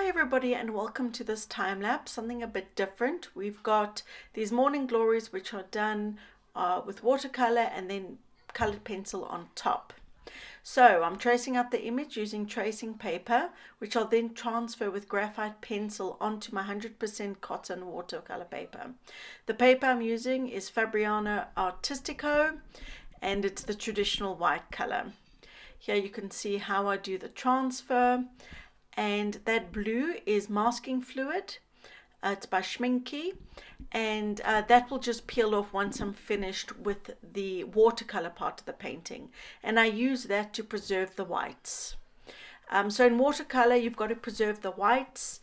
Hi everybody, and welcome to this time lapse, something a bit different. We've got these morning glories which are done with watercolor and then colored pencil on top. So I'm tracing out the image using tracing paper, which I'll then transfer with graphite pencil onto my 100% cotton watercolor paper. The paper I'm using is Fabriano Artistico, and it's the traditional white color. Here you can see how I do the transfer. And that blue is masking fluid. It's by Schminke, and that will just peel off once I'm finished with the watercolor part of the painting, and I use that to preserve the whites. So in watercolor you've got to preserve the whites.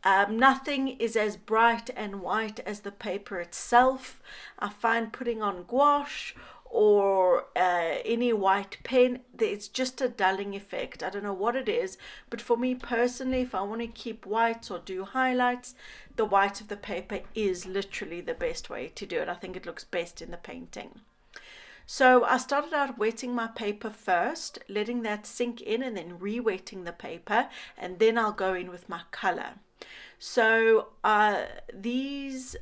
Nothing is as bright and white as the paper itself. I find putting on gouache or any white pen, it's just a dulling effect. I don't know what it is, but for me personally, if I want to keep whites or do highlights, the white of the paper is literally the best way to do it. I think it looks best in the painting. So I started out wetting my paper first, letting that sink in, and then re-wetting the paper, and then I'll go in with my color. So these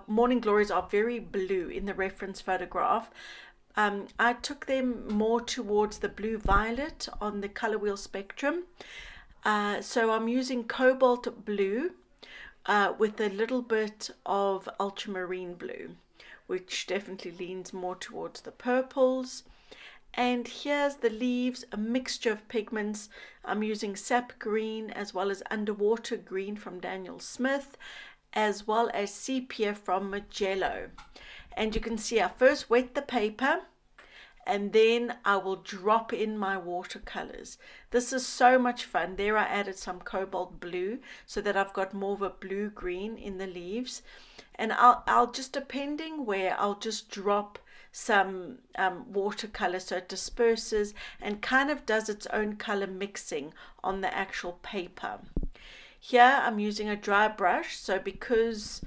morning glories are very blue in the reference photograph. I took them more towards the blue violet on the color wheel spectrum. So I'm using cobalt blue with a little bit of ultramarine blue, which definitely leans more towards the purples. And here's the leaves, a mixture of pigments. I'm using sap green as well as underwater green from Daniel Smith, as well as sepia from Magello. And you can see I first wet the paper and then I will drop in my watercolors. This is so much fun. There I added some cobalt blue so that I've got more of a blue green in the leaves, and I'll just, depending where, I'll just drop some watercolor so it disperses and kind of does its own color mixing on the actual paper. Here I'm using a dry brush, so because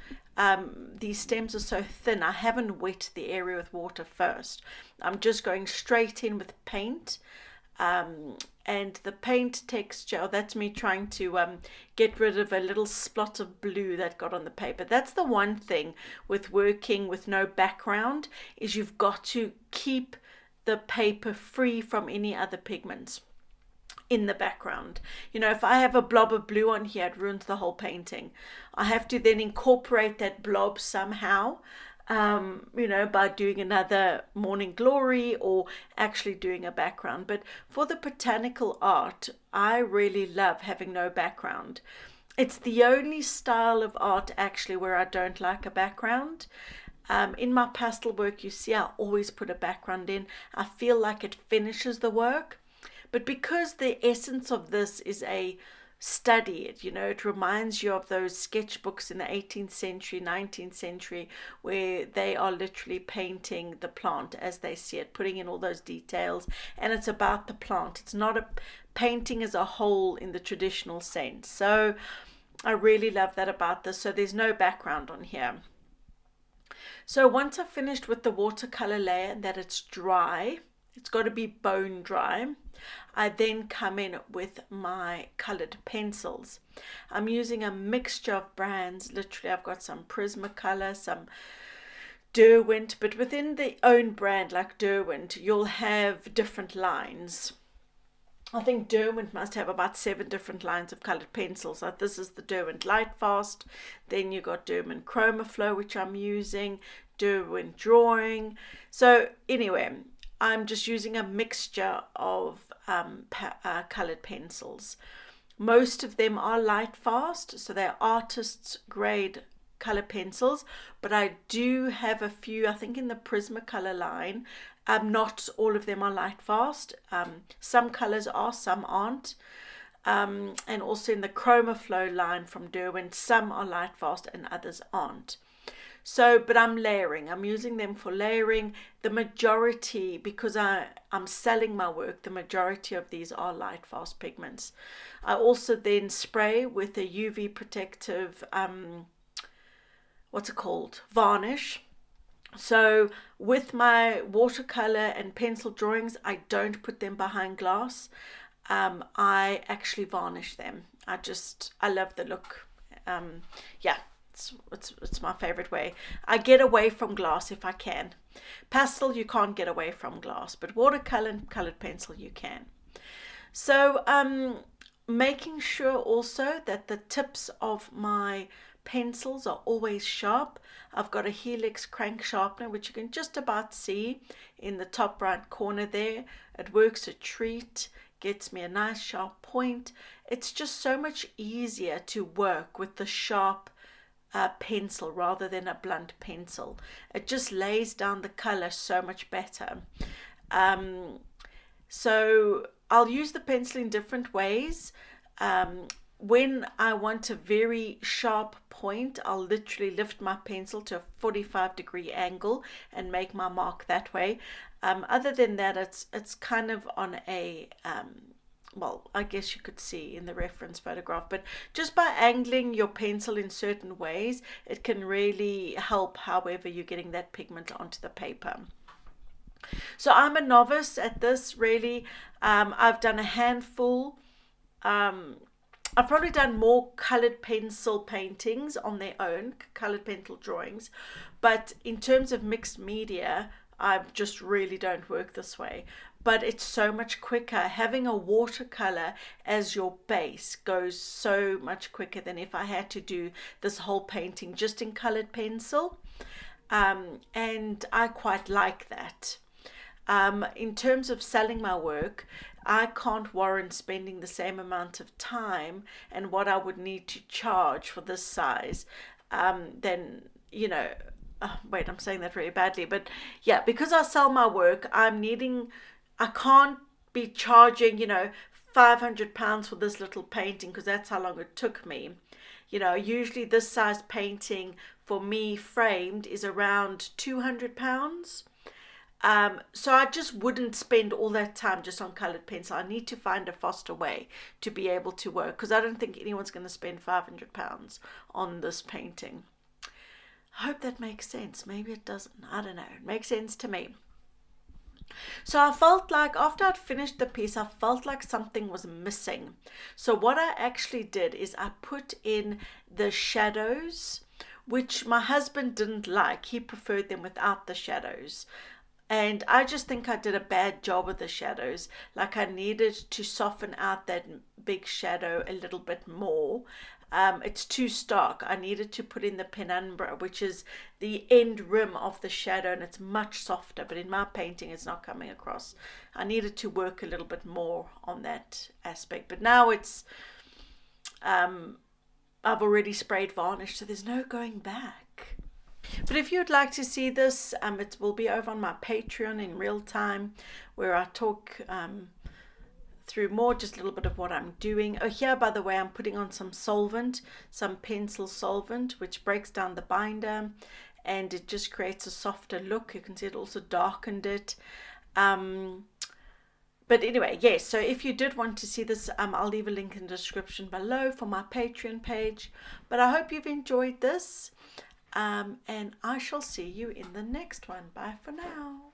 these stems are so thin, I haven't wet the area with water first. I'm just going straight in with paint, and the paint texture, that's me trying to get rid of a little spot of blue that got on the paper. That's the one thing with working with no background, is you've got to keep the paper free from any other pigments in the background. You know, if I have a blob of blue on here, it ruins the whole painting. I have to then incorporate that blob somehow, you know, by doing another morning glory or actually doing a background. But for the botanical art, I really love having no background. It's the only style of art actually where I don't like a background. In my pastel work, you see I always put a background in. I feel like it finishes the work. But because the essence of this is a study, you know, it reminds you of those sketchbooks in the 18th century, 19th century, where they are literally painting the plant as they see it, putting in all those details, and it's about the plant. It's not a painting as a whole in the traditional sense. So I really love that about this. So there's no background on here. So once I've finished with the watercolor layer and that it's dry, it's got to be bone dry, I then come in with my colored pencils. I'm using a mixture of brands. Literally, I've got some Prismacolor, some Derwent, but within the own brand like Derwent, you'll have different lines. I think Derwent must have about 7 different lines of colored pencils. Like this is the Derwent Lightfast. Then you got Derwent Chromaflow, which I'm using, Derwent Drawing. So anyway, I'm just using a mixture of colored pencils. Most of them are light fast, so they're artist's grade color pencils, but I do have a few, I think in the Prismacolor line. Not all of them are light fast. Some colors are, some aren't. And also in the Chromaflow line from Derwent, some are light fast and others aren't. So, but I'm layering. I'm using them for layering. The majority, because I'm selling my work, the majority of these are light fast pigments. I also then spray with a UV protective, what's it called? Varnish. So with my watercolor and pencil drawings, I don't put them behind glass. I actually varnish them. I love the look. Yeah, it's my favorite way. I get away from glass if I can. Pastel you can't get away from glass, but watercolor and colored pencil you can. So making sure also that the tips of my pencils are always sharp. I've got a Helix crank sharpener, which you can just about see in the top right corner there. It works a treat, gets me a nice sharp point. It's just so much easier to work with the sharp pencil rather than a blunt pencil. It just lays down the color so much better. So I'll use the pencil in different ways. When I want a very sharp point, I'll literally lift my pencil to a 45-degree angle and make my mark that way. Other than that, it's kind of on a well, I guess you could see in the reference photograph, but just by angling your pencil in certain ways, it can really help however you're getting that pigment onto the paper. So I'm a novice at this, really. I've done a handful. I've probably done more colored pencil paintings on their own, colored pencil drawings, but in terms of mixed media, I just really don't work this way. But it's so much quicker. Having a watercolor as your base goes so much quicker than if I had to do this whole painting just in colored pencil. And I quite like that. In terms of selling my work, I can't warrant spending the same amount of time and what I would need to charge for this size than, you know, wait, I'm saying that really badly, but yeah, because I sell my work, I can't be charging, you know, £500 for this little painting because that's how long it took me. You know, usually this size painting for me framed is around £200. So I just wouldn't spend all that time just on colored pencil. I need to find a faster way to be able to work because I don't think anyone's going to spend £500 on this painting. I hope that makes sense. Maybe it doesn't. I don't know. It makes sense to me. So I felt like after I'd finished the piece, I felt like something was missing. So what I actually did is I put in the shadows, which my husband didn't like. He preferred them without the shadows. And I just think I did a bad job with the shadows. Like I needed to soften out that big shadow a little bit more. It's too stark. I needed to put in the penumbra, which is the end rim of the shadow, and it's much softer, but in my painting it's not coming across. I needed to work a little bit more on that aspect, but now it's I've already sprayed varnish, so there's no going back. But if you'd like to see this, it will be over on my Patreon in real time, where I talk through more, just a little bit of what I'm doing. Oh, here, by the way, I'm putting on some solvent, some pencil solvant, which breaks down the binder, and it just creates a softer look. You can see it also darkened it. But anyway, yes, so if you did want to see this, I'll leave a link in the description below for my Patreon page. But I hope you've enjoyed this. And I shall see you in the next one. Bye for now.